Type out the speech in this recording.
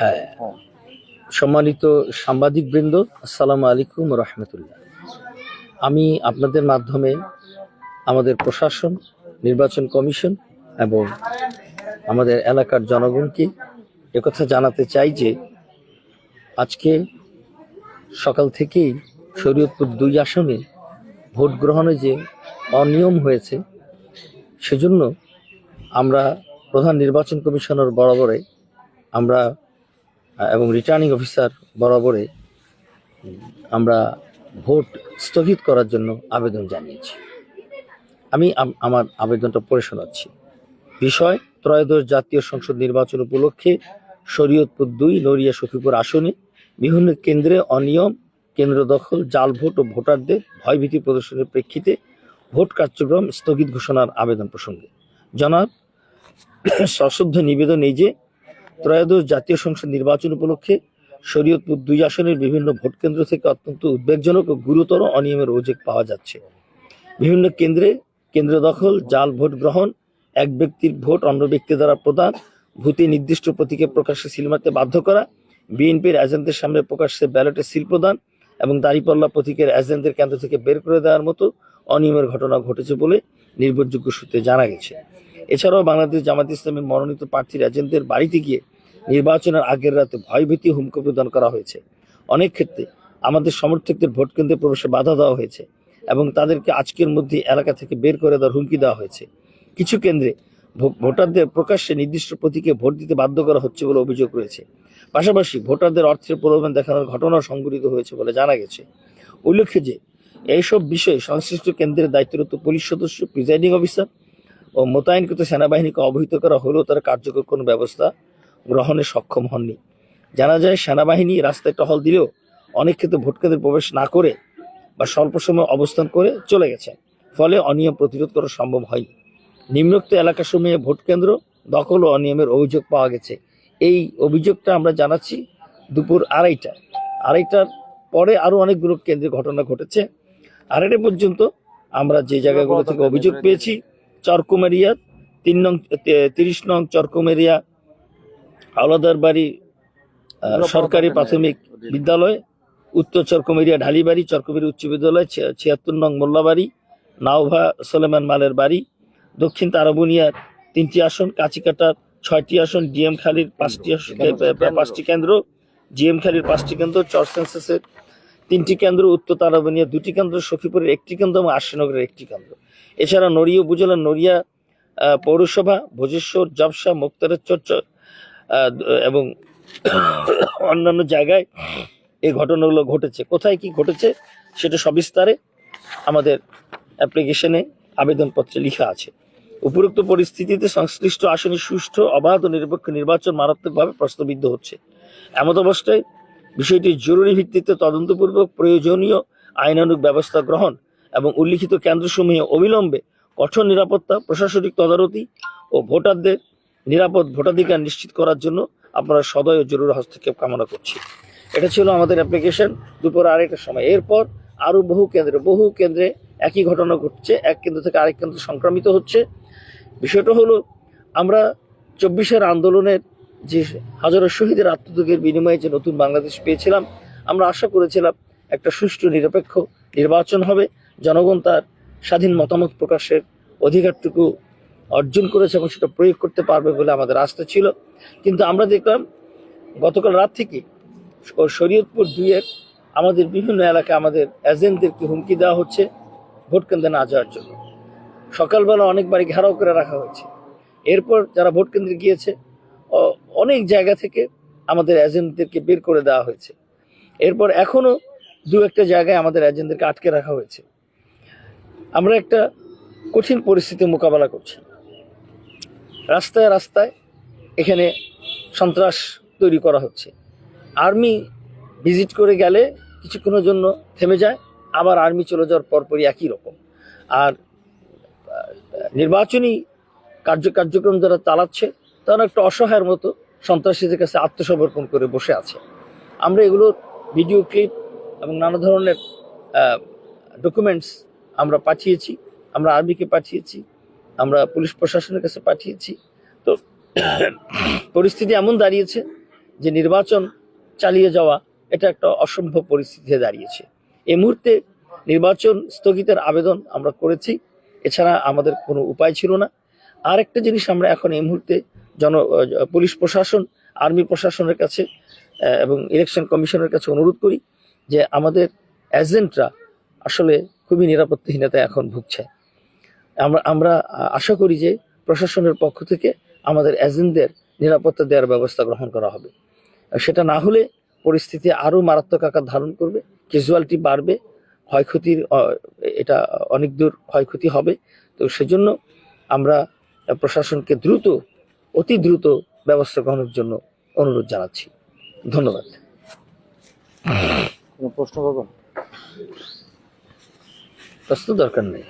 হ্যাঁ, সম্মানিত সাংবাদিক বৃন্দ, আসসালামু আলাইকুম রহমতুল্লাহ। আমি আপনাদের মাধ্যমে আমাদের প্রশাসন, নির্বাচন কমিশন এবং আমাদের এলাকার জনগণকে একথা জানাতে চাই যে আজকে সকাল থেকেই শরীয়তপুর 2 আসনে ভোট গ্রহণে যে অনিয়ম হয়েছে, সেজন্য আমরা প্রধান নির্বাচন কমিশনার বরাবরে আমরা এবং রিটার্নিং অফিসার বরাবরে আমরা ভোট স্থগিত করার জন্য আবেদন জানিয়েছি। আমি আমার আবেদনটা পড়ে শোনাচ্ছি। বিষয়: ত্রয়োদশ জাতীয় সংসদ নির্বাচন উপলক্ষে শরীয়তপুর 2 নড়িয়া সখীপুর আসনে বিভিন্ন কেন্দ্রে অনিয়ম, কেন্দ্র দখল, জাল ভোট ও ভোটারদের ভয়ভীতি প্রদর্শনের প্রেক্ষিতে ভোট কার্যক্রম স্থগিত ঘোষণার আবেদন প্রসঙ্গে জনাব সশ্রদ্ধ নিবেদন এই যে, ত্রয়োদশ জাতীয় সংসদ নির্বাচন উপলক্ষে শরীয়তপুর 2 আসনের বিভিন্ন ভোট কেন্দ্র থেকে অত্যন্ত উদ্বেগজনক ও গুরুতর অনিয়মের অভিযোগ পাওয়া যাচ্ছে। বিভিন্ন কেন্দ্রে কেন্দ্র দখল, জাল ভোট গ্রহণ, এক ব্যক্তির ভোট অন্য ব্যক্তি দ্বারা প্রদান, ভূতে নির্দিষ্ট প্রতীকে প্রকাশ্যে সিল মারতে বাধ্য করা, বিএনপির এজেন্টদের সামনে প্রকাশ্যে ব্যালটে সিল প্রদান এবং দাঁড়িপাল্লা প্রতীকের এজেন্টদের কেন্দ্র থেকে বের করে দেওয়ার মতো অনিয়মের ঘটনা ঘটেছে বলে নির্ভরযোগ্য সূত্রে জানা গেছে। এছাড়াও বাংলাদেশ জামাত ইসলামের মনোনীত প্রার্থীর এজেন্টদের বাড়িতে গিয়ে নির্বাচনের আগের রাতে ভয়ভীতি হুমকি প্রদান করা হয়েছে। অনেক ক্ষেত্রে আমাদের সমর্থকদের ভোট কেন্দ্রে প্রবেশে বাধা দেওয়া হয়েছে এবং তাদেরকে আজকের মধ্যে এলাকা থেকে বের করে দেওয়ার হুমকি দেওয়া হয়েছে। কিছু কেন্দ্রে ভোটারদের প্রকাশ্যে নির্দিষ্ট প্রতীকে ভোট দিতে বাধ্য করা হচ্ছে বলে অভিযোগ রয়েছে। পাশাপাশি ভোটারদের অর্থের প্রলোভন দেখানোর ঘটনা সংঘটিত হয়েছে বলে জানা গেছে। উল্লেখ্য যে এইসব বিষয়ে সংশ্লিষ্ট কেন্দ্রের দায়িত্বরত পুলিশ সদস্য, প্রিজাইডিং অফিসার ও মোতায়েনকৃত সেনাবাহিনীকে অবহিত করা হলেও তারা কার্যকর কোনো ব্যবস্থা গ্রহণে সক্ষম হননি। জানা যায়, সেনাবাহিনী রাস্তায় টহল দিলেও অনেক ক্ষেত্রে ভোট কেন্দ্রে প্রবেশ না করে বা স্বল্প সময় অবস্থান করে চলে গেছেন, ফলে অনিয়ম প্রতিরোধ করা সম্ভব হয়নি। নিম্নোক্ত এলাকাসমূহে ভোট কেন্দ্র দখল ও অনিয়মের অভিযোগ পাওয়া গেছে। এই অভিযোগটা আমরা জানাচ্ছি দুপুর 2:30টার পরে আরো অনেকগুলো কেন্দ্রে ঘটনা ঘটেছে। 2:30 পর্যন্ত আমরা যে জায়গাগুলো থেকে অভিযোগ পেয়েছি: চরকুমারিয়া 30 নং চরকুমারিয়া হাওলাদার বাড়ি সরকারি প্রাথমিক বিদ্যালয়, উত্তর চরকুমারিয়া ঢালিবাড়ি চরকুমারি উচ্চ বিদ্যালয়, 76 নং মোল্লাবাড়ি নাওভা সলেমান মালের বাড়ি, দক্ষিণ তারাবুনিয়ার 3টি আসন, কাছিকাটার 6টি আসন, ডিএম খালির 5টি কেন্দ্র, জিএম খালির 5টি কেন্দ্র, চর সেন্সাসের 3টি কেন্দ্র, উত্তর তারাবুনিয়া 2টি কেন্দ্র, সখীপুরের 1টি কেন্দ্র এবং আশিনগরের 1টি কেন্দ্র। এছাড়া নড়িয়া উপজেলার নড়িয়া পৌরসভা, ভোজেশ্বর, জবসা, মুক্তারের চর এবং অন্যান্য জায়গায় এই ঘটনাগুলো ঘটেছে। কোথায় কি ঘটেছে সেটা সবিস্তারে আমাদের অ্যাপ্লিকেশনে আবেদনপত্রে লেখা আছে। উপরোক্ত পরিস্থিতিতে সংশ্লিষ্ট আসনে সুষ্ঠু, অবাধ ও নিরপেক্ষ নির্বাচন মারাত্মকভাবে প্রশ্নবিদ্ধ হচ্ছে। এমত অবস্থায় বিষয়টি জরুরি ভিত্তিতে তদন্তপূর্বক প্রয়োজনীয় আইনানুগ ব্যবস্থা গ্রহণ এবং উল্লিখিত কেন্দ্রসমূহে অবিলম্বে কঠোর নিরাপত্তা, প্রশাসনিক তদারকি ও ভোটারদের নিরাপদ ভোটাধিকার নিশ্চিত করার জন্য আপনারা সদয় ও জরুরি হস্তক্ষেপ কামনা করছি। এটা ছিল আমাদের অ্যাপ্লিকেশন দুপুর 2:30টার সময়। এরপর আরও বহু কেন্দ্রে একই ঘটনা ঘটছে, এক কেন্দ্র থেকে আরেক কেন্দ্র সংক্রামিত হচ্ছে। বিষয়টা হলো, আমরা 24-এর আন্দোলনের যে হাজারো শহীদের আত্মত্যাগের বিনিময়ে যে নতুন বাংলাদেশ পেয়েছিলাম, আমরা আশা করেছিলাম একটা সুষ্ঠু নিরপেক্ষ নির্বাচন হবে, জনগণ তার স্বাধীন মতামত প্রকাশের অধিকারটুকু অর্জন করেছে এবং সেটা প্রয়োগ করতে পারবে বলে আমাদের আস্থা ছিল। কিন্তু আমরা দেখলাম গতকাল রাত থেকে শরীয়তপুর 2-এর আমাদের বিভিন্ন এলাকায় আমাদের এজেন্টদেরকে হুমকি দেওয়া হচ্ছে ভোট কেন্দ্রে না যাওয়ার জন্য। সকালবেলা অনেকবারই ঘেরাও করে রাখা হয়েছে। এরপর যারা ভোট কেন্দ্রে গিয়েছে অনেক জায়গা থেকে আমাদের এজেন্টদেরকে বের করে দেওয়া হয়েছে। এরপর এখনো 2-1টা জায়গায় আমাদের এজেন্টদেরকে আটকে রাখা হয়েছে। আমরা একটা কঠিন পরিস্থিতি মোকাবেলা করছি। রাস্তায় রাস্তায় এখানে সন্ত্রাস তৈরি করা হচ্ছে। আর্মি ভিজিট করে গেলে কিছুক্ষণের জন্য থেমে যায়, আবার আর্মি চলে যাওয়ার পরপরই একই রকম। আর নির্বাচনী কার্যক্রম যারা চালাচ্ছে তারা একটা অসহায়ের মতো সন্ত্রাসীদের কাছে আত্মসমর্পণ করে বসে আছে। আমরা এগুলোর ভিডিও ক্লিপ এবং নানা ধরনের ডকুমেন্টস আমরা পাঠিয়েছি, আমরা আর্মিকে পাঠিয়েছি, আমরা পুলিশ প্রশাসনের কাছে পাঠিয়েছি। তো পরিস্থিতি এমন দাঁড়িয়েছে যে নির্বাচন চালিয়ে যাওয়া এটা একটা অসম্ভব পরিস্থিতিতে দাঁড়িয়েছে। এই মুহূর্তে নির্বাচন স্থগিতের আবেদন আমরা করেছি, এছাড়া আমাদের কোনো উপায় ছিল না। আর একটা জিনিস আমরা এখন এই মুহূর্তে পুলিশ প্রশাসন, আর্মি প্রশাসনের কাছে এবং ইলেকশন কমিশনের কাছে অনুরোধ করি যে আমাদের এজেন্টরা আসলে খুবই নিরাপত্তাহীনতায় এখন ভুগছে। আমরা আশা করি যে প্রশাসনের পক্ষ থেকে আমাদের এজেন্টদের নিরাপত্তা দেওয়ার ব্যবস্থা গ্রহণ করা হবে। সেটা না হলে পরিস্থিতি আরো মারাত্মক আকার ধারণ করবে, ক্যাজুয়ালিটি বাড়বে, ক্ষয়ক্ষতির এটা অনেক দূর ক্ষয়ক্ষতি হবে। তো সেজন্য আমরা প্রশাসনকে অতি দ্রুত ব্যবস্থা গ্রহণের জন্য অনুরোধ জানাচ্ছি। ধন্যবাদ। কোনো প্রশ্ন করবেন? প্রশ্ন দরকার নেই।